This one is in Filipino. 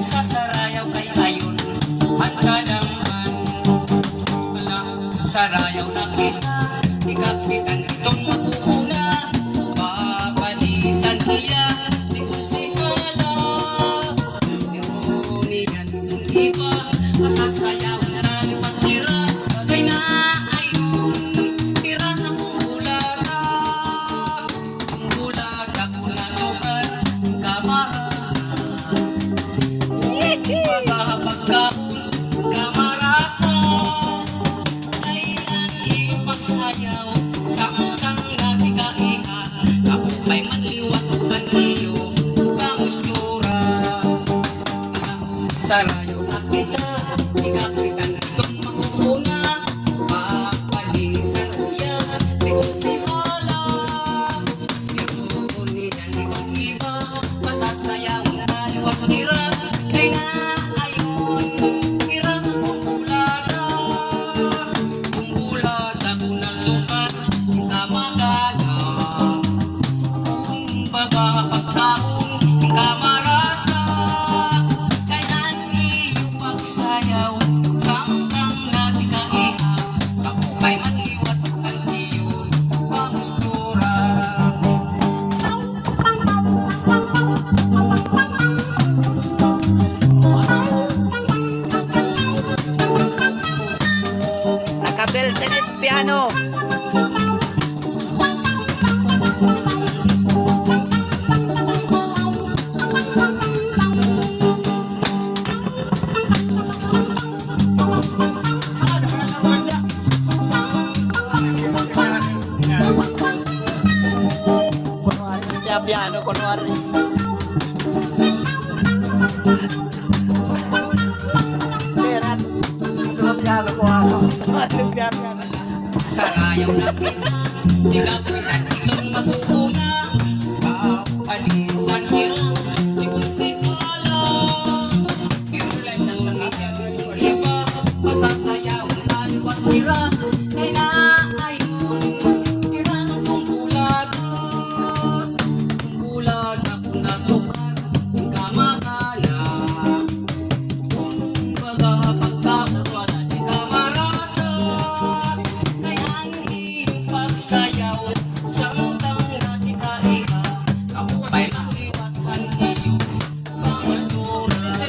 Sasarayaw kay ayon hantadaman sarayaw na kita ikapitan itong mag-uuna papalisan niya di konsikala nirunigan itong iba masasayaw na liwat tira kay na ayon tira na kong bulata kung natukan kamara pagkahapagkaon kamarasa kailan iyong pagsayaw sa angkang dati kaiha ako may manliwat kan iyo kamustura sarayo na kita ikapitan itong mag-uuna papalisan niya di ko si Hala nirunigan itong iba masasayaw na liwat tira kay na Beltenet piano. Piano kunwari. Berat. Piano ko ano. Sarayaw na kita, di kapitan itong mag-uuna papalisan nila, di ko sikala kirulay ng sangiyan itong iba masasayaw na liwat tira kay na ayon tira na kong bulada kung natukan kung kamagala kung baga pagkakuwala di kamarasa sayaw sa utang natin kaiha ako pa'y mangliwatan iyo kamustura